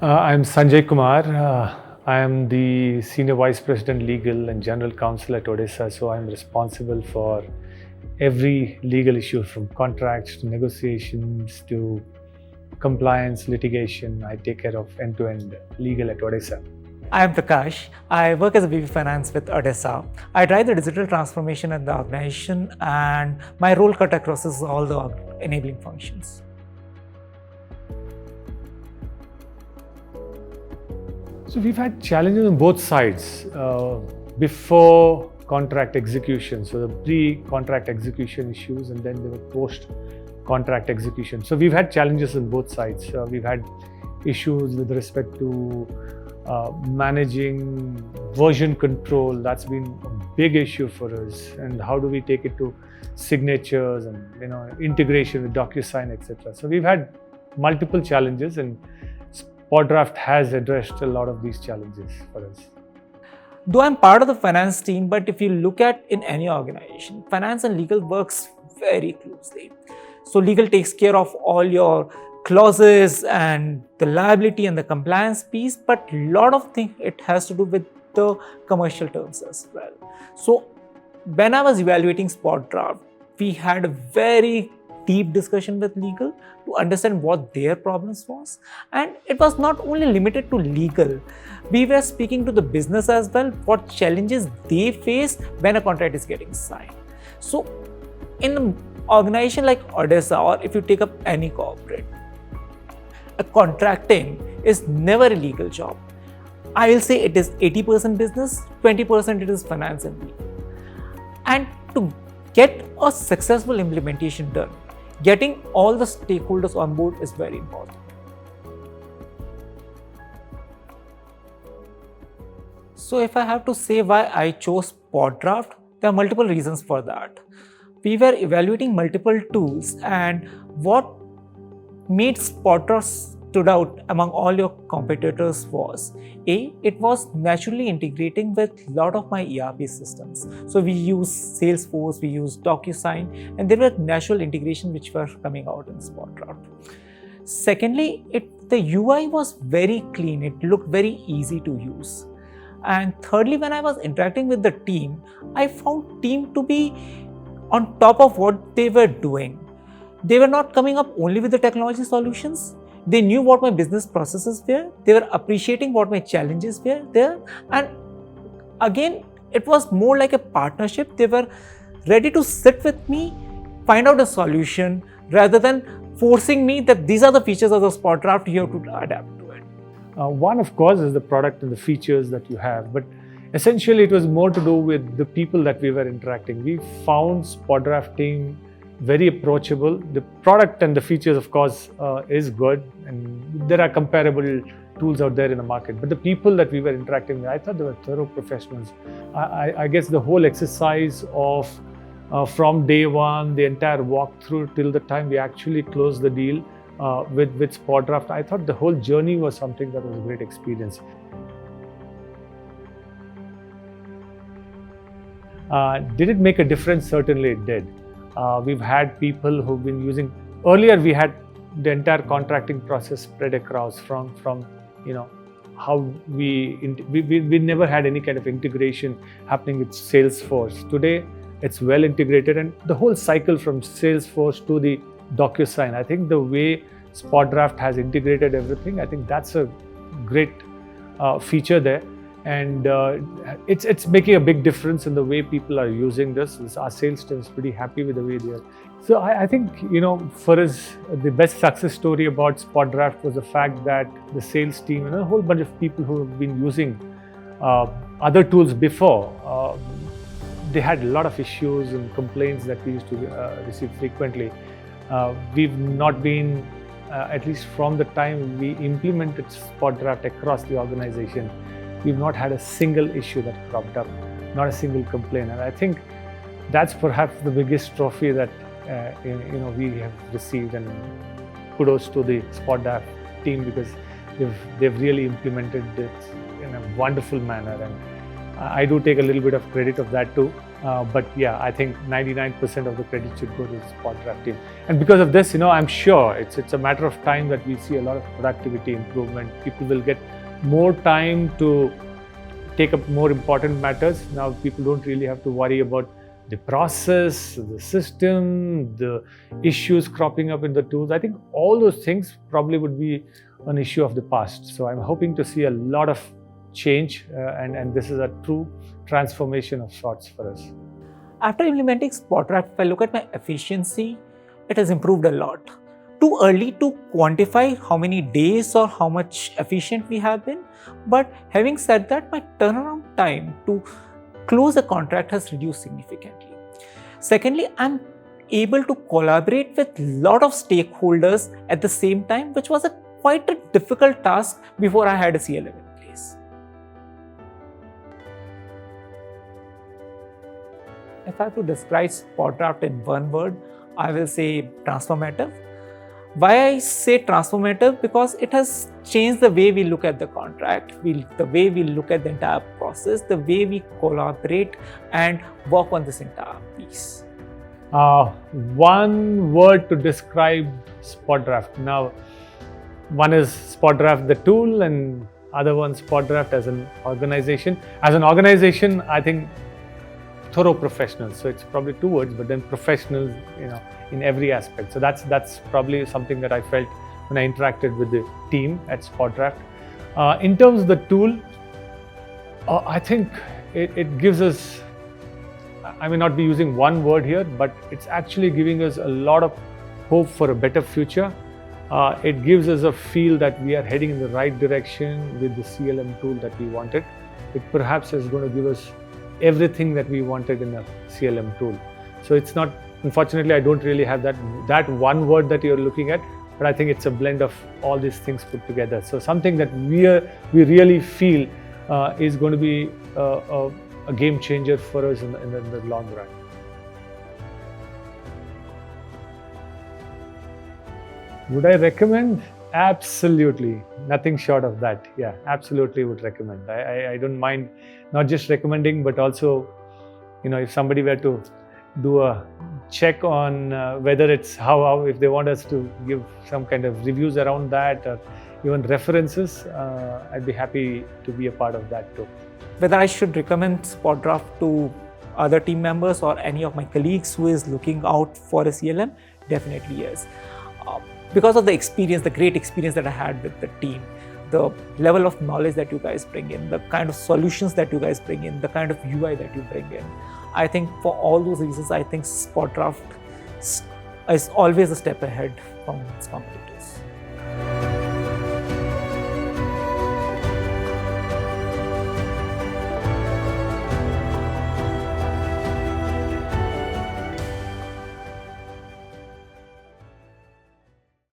I'm Sanjay Kumar. I am the Senior Vice President Legal and General Counsel at Odessa. So I'm responsible for every legal issue from contracts to negotiations to compliance, litigation. I take care of end-to-end legal at Odessa. I am Prakash. I work as a VP Finance with Odessa. I drive the digital transformation at the organization, and my role cut across all the enabling functions. So we've had challenges on both sides before contract execution. So the pre-contract execution issues, and then there were post-contract execution. So we've had challenges on both sides. We've had issues with respect to managing version control. That's been a big issue for us. And how do we take it to signatures and integration with DocuSign, etc. So we've had multiple challenges, and SpotDraft has addressed a lot of these challenges for us. Though I'm part of the finance team, but if you look at in any organization, finance and legal works very closely. So legal takes care of all your clauses and the liability and the compliance piece, but a lot of things it has to do with the commercial terms as well. So when I was evaluating SpotDraft, we had a very deep discussion with legal to understand what their problems was. And it was not only limited to legal. We were speaking to the business as well, what challenges they face when a contract is getting signed. So in an organization like Odessa, or if you take up any corporate, a contracting is never a legal job. I will say it is 80% business, 20% it is finance and legal. And to get a successful implementation done, getting all the stakeholders on board is very important. So if I have to say why I chose SpotDraft, there are multiple reasons for that. We were evaluating multiple tools, and what made SpotDraft stood out among all your competitors was it was naturally integrating with a lot of my ERP systems. So we use Salesforce, we use DocuSign, and there were natural integration which were coming out in SpotDraft. Secondly, the UI was very clean, it looked very easy to use. And thirdly, when I was interacting with the team, I found team to be on top of what they were doing. They were not coming up only with the technology solutions. They knew what my business processes were. They were appreciating what my challenges were there. And again, it was more like a partnership. They were ready to sit with me, find out a solution, rather than forcing me that these are the features of the SpotDraft, you have to adapt to it. One, of course, is the product and the features that you have. But essentially, it was more to do with the people that we were interacting. We found SpotDraft team very approachable. The product and the features, of course, is good, and there are comparable tools out there in the market. But the people that we were interacting with, I thought they were thorough professionals. I guess the whole exercise of from day one, the entire walkthrough till the time we actually closed the deal with SpotDraft, I thought the whole journey was something that was a great experience. Did it make a difference? Certainly it did. We've had people who've been using, earlier we had the entire contracting process spread across from how we never had any kind of integration happening with Salesforce. Today it's well integrated, and the whole cycle from Salesforce to the DocuSign, I think the way SpotDraft has integrated everything, I think that's a great feature there. And it's making a big difference in the way people are using this. Our sales team is pretty happy with the way they are. So I think, for us, the best success story about SpotDraft was the fact that the sales team and a whole bunch of people who have been using other tools before, they had a lot of issues and complaints that we used to receive frequently. We've not been, at least from the time we implemented SpotDraft across the organization, we've not had a single issue that cropped up, not a single complaint. And I think that's perhaps the biggest trophy that we have received. And kudos to the SpotDraft team, because they've really implemented it in a wonderful manner. And I do take a little bit of credit of that too. But yeah, I think 99% of the credit should go to the SpotDraft team. And because of this, I'm sure it's a matter of time that we see a lot of productivity improvement. People will get more time to take up more important matters. Now people don't really have to worry about the process, the system, the issues cropping up in the tools. I think all those things probably would be an issue of the past. So I'm hoping to see a lot of change, and this is a true transformation of sorts for us. After implementing SpotDraft, if I look at my efficiency, it has improved a lot. Too early to quantify how many days or how much efficient we have been, but having said that, my turnaround time to close a contract has reduced significantly. Secondly, I'm able to collaborate with a lot of stakeholders at the same time, which was quite a difficult task before I had a CLM in place. If I have to describe SpotDraft in one word, I will say transformative. Why I say transformative? Because it has changed the way we look at the contract, the way we look at the entire process, the way we collaborate and work on this entire piece. One word to describe SpotDraft. Now, one is SpotDraft the tool, and other one SpotDraft as an organization. As an organization, I think thorough professionals. So it's probably two words, but then professionals, in every aspect. So that's probably something that I felt when I interacted with the team at SpotDraft. In terms of the tool, I think it gives us, I may not be using one word here, but it's actually giving us a lot of hope for a better future. It gives us a feel that we are heading in the right direction with the CLM tool that we wanted. It perhaps is going to give us everything that we wanted in a CLM tool. So it's not, unfortunately, I don't really have that one word that you're looking at, but I think it's a blend of all these things put together. So something that we really feel is going to be a game changer for us in the long run. Would I recommend? Absolutely. Nothing short of that. Yeah, absolutely would recommend. I don't mind not just recommending, but also, if somebody were to do a check on whether it's how if they want us to give some kind of reviews around that or even references, I'd be happy to be a part of that too. Whether I should recommend SpotDraft to other team members or any of my colleagues who is looking out for a CLM, definitely yes. Because of the experience, the great experience that I had with the team, the level of knowledge that you guys bring in, the kind of solutions that you guys bring in, the kind of UI that you bring in, I think for all those reasons, I think SpotDraft is always a step ahead from its competitors.